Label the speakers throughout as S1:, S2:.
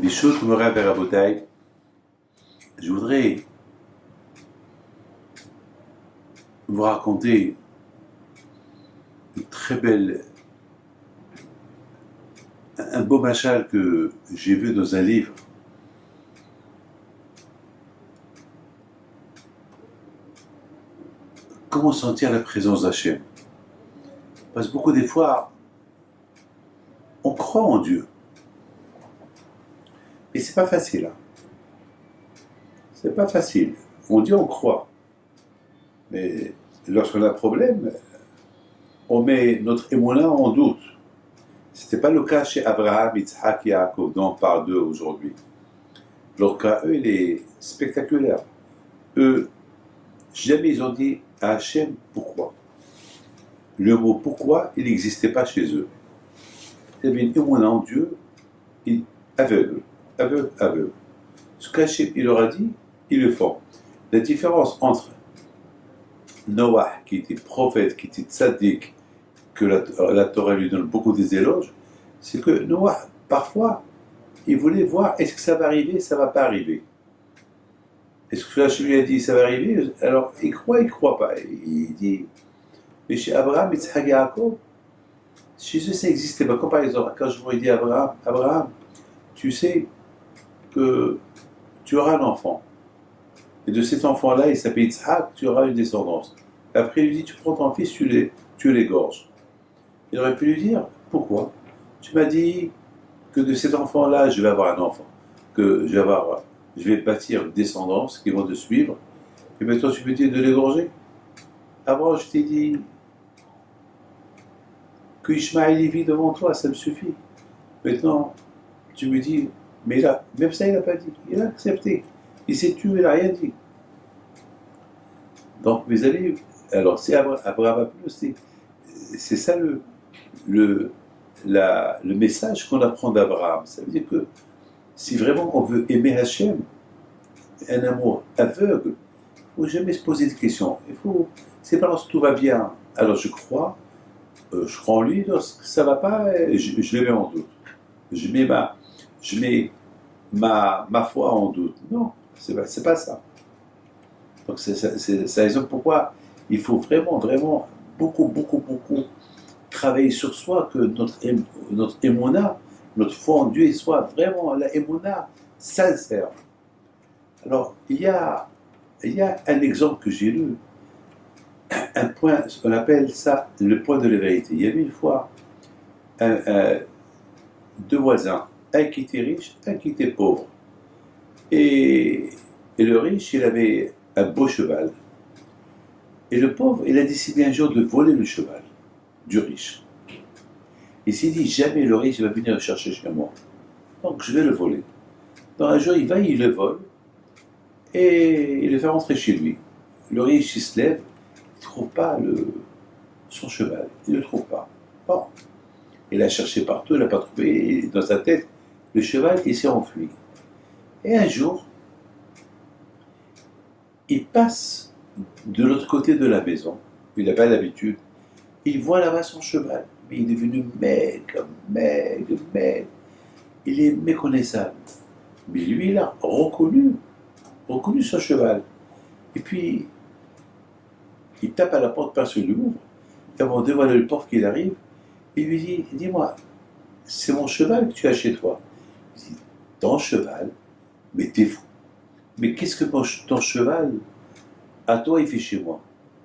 S1: Bishut Moray Rabotai, je voudrais vous raconter une très belle, un beau machal que j'ai vu dans un livre. Comment sentir la présence d'Hachem? Parce que beaucoup des fois, on croit en Dieu. Et c'est pas facile. C'est pas facile. On dit on croit. Mais lorsqu'on a un problème, on met notre émouna en doute. Ce n'était pas le cas chez Abraham, Yitzhak et Yaakov, dont on parle d'eux aujourd'hui. Leur cas, eux, il est spectaculaire. Eux, jamais ils ont dit à Hachem pourquoi. Le mot pourquoi, il n'existait pas chez eux. Il y avait une émouna en Dieu, aveugle. Ce qu'Hachem il leur a dit, ils le font. La différence entre Noah, qui était prophète, qui était tzaddik, que la Torah lui donne beaucoup des éloges, c'est que Noah, parfois, il voulait voir est-ce que ça va arriver, ça va pas arriver. Est-ce que Hachem lui a dit ça va arriver? Alors, il croit pas. Il dit, mais chez Abraham, Yitzhak et Yaakov, chez eux, ça n'existait pas. Comme par exemple, quand je vous ai dit à Abraham, tu sais que tu auras un enfant. Et de cet enfant-là, il s'appelle Yitzhak, tu auras une descendance. Et après, il lui dit, tu prends ton fils, tu l'égorges. Il aurait pu lui dire, pourquoi? Tu m'as dit que de cet enfant-là, je vais avoir un enfant, que je vais bâtir une descendance qui vont te suivre, et maintenant tu me dis de l'égorger. Avant, je t'ai dit que Ishmaël vit devant toi, ça me suffit. Maintenant, tu me dis, mais là, même ça, il n'a pas dit. Il a accepté. Il s'est tué, il n'a rien dit. Donc, mes amis, alors, c'est Abraham plus, c'est ça le message qu'on apprend d'Abraham. Ça veut dire que si vraiment on veut aimer Hachem, un amour aveugle, il ne faut jamais se poser de questions. C'est pas lorsque tout va bien, alors je crois en lui, lorsque ça ne va pas, je le mets en doute. Je mets ma foi en doute. Non, c'est pas ça. Donc c'est la raison pourquoi il faut vraiment beaucoup travailler sur soi, que notre émouna, notre foi en Dieu soit vraiment la émouna sincère. Alors il y a un exemple que j'ai lu, un point, on appelle ça le point de la vérité. Il y avait une fois deux voisins, un qui était riche, un qui était pauvre. Et le riche, il avait un beau cheval. Et le pauvre, il a décidé un jour de voler le cheval du riche. Il s'est dit, jamais le riche va venir le chercher chez moi. Donc je vais le voler. Donc un jour, il le vole et il le fait rentrer chez lui. Le riche, il se lève, il ne trouve pas son cheval. Il ne le trouve pas. Bon. Il a cherché partout, il n'a pas trouvé. Et dans sa tête, le cheval, il s'est enfui. Et un jour, il passe de l'autre côté de la maison. Il n'a pas l'habitude. Il voit là-bas son cheval. Mais il est devenu maigre. Il est méconnaissable. Mais lui, il a reconnu son cheval. Et puis, il tape à la porte, personne ne l'ouvre. Et avant de voir le porte qu'il arrive, il lui dit, dis-moi, c'est mon cheval que tu as chez toi. Il dit, ton cheval? Mais t'es fou. Mais qu'est-ce que ton cheval, à toi, il fait chez moi?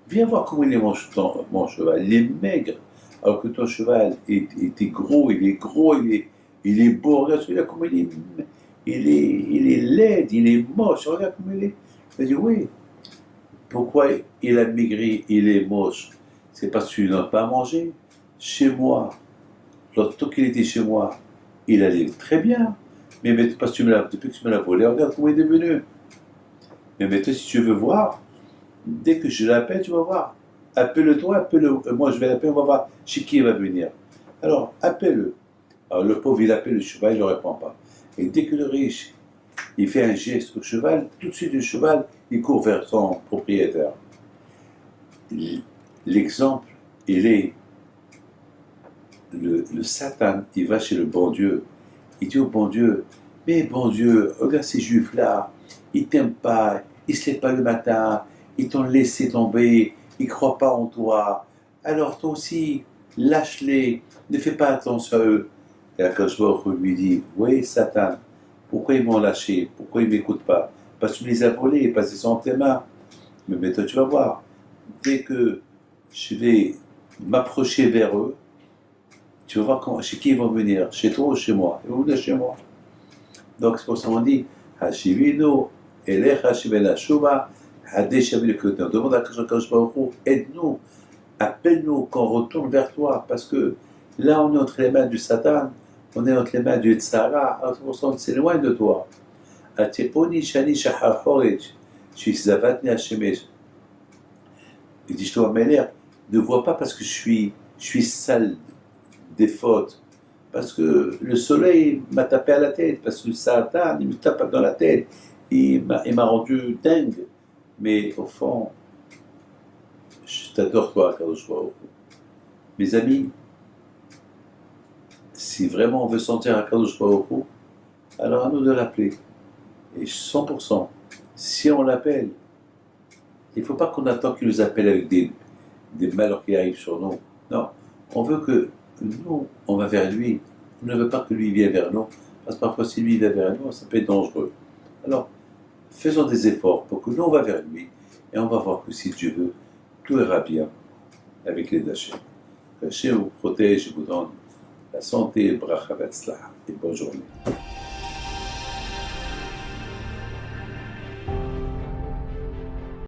S1: Viens voir comment il est mon cheval. Il est maigre. Alors que ton cheval était gros, il est beau. Regarde celui-là, comment il est laid, il est moche. Regarde comment il est. Il dit, oui. Pourquoi il a maigri, il est moche? C'est parce qu'il n'a pas mangé. Chez moi, l'autre qu'il était chez moi, il allait très bien. Mais parce que depuis que tu me l'as volé, regarde comment il est devenu. Mais maintenant, si tu veux voir, dès que je l'appelle, tu vas voir. Appelle-le-toi, appelle-le. Moi, je vais l'appeler, on va voir chez qui il va venir. Alors, appelle-le. Alors, le pauvre, il appelle le cheval, il ne répond pas. Et dès que le riche, il fait un geste au cheval, tout de suite, le cheval, il court vers son propriétaire. L'exemple, il est le Satan, il va chez le bon Dieu. Il dit au bon Dieu, Mais bon Dieu, regarde ces juifs-là, ils t'aiment pas, ils se lèvent pas le matin, ils t'ont laissé tomber, ils croient pas en toi. Alors toi aussi, lâche-les, ne fais pas attention à eux. Et Akadosh Baruch Hu lui dit, oui Satan, pourquoi ils m'ont lâché? Pourquoi ils m'écoutent pas? Parce que tu les as volés, parce qu'ils sont entre tes mains. Mais toi tu vas voir, dès que je vais m'approcher vers eux, tu vas voir chez qui ils vont venir, chez toi ou chez moi. Ils vont venir chez moi. Donc c'est pour ça qu'on dit Hashivino, Elech Hashivena Shuma, Hadeshavil Kotin. Demande à Kadosh Baruch Hu, aide-nous, appelle-nous qu'on retourne vers toi, parce que là on est entre les mains du Satan, on est entre les mains du Tzara, alors c'est pour ça qu'on s'éloigne de toi. Atiponi Shani Shahar Horech, Shizavatni Hashemesh. Il dit, je te vois l'air, ne vois pas parce que je suis sale des fautes. Parce que le soleil m'a tapé à la tête, parce que le Satan, il me tape dans la tête, il m'a rendu dingue. Mais au fond, je t'adore toi, Kadosh Baruch Hu. Mes amis, si vraiment on veut sentir à Kadosh Baruch Hu, alors à nous de l'appeler. Et 100%, si on l'appelle, il ne faut pas qu'on attende qu'il nous appelle avec des malheurs qui arrivent sur nous. Non, on veut que nous, on va vers lui. On ne veut pas que lui vienne vers nous, parce que parfois si lui vient vers nous, ça peut être dangereux. Alors, faisons des efforts pour que nous, on va vers lui, et on va voir que si Dieu veut, tout ira bien avec les Hachem. Hachem vous protège et vous donne la santé, bracha vetzlah, et bonne journée.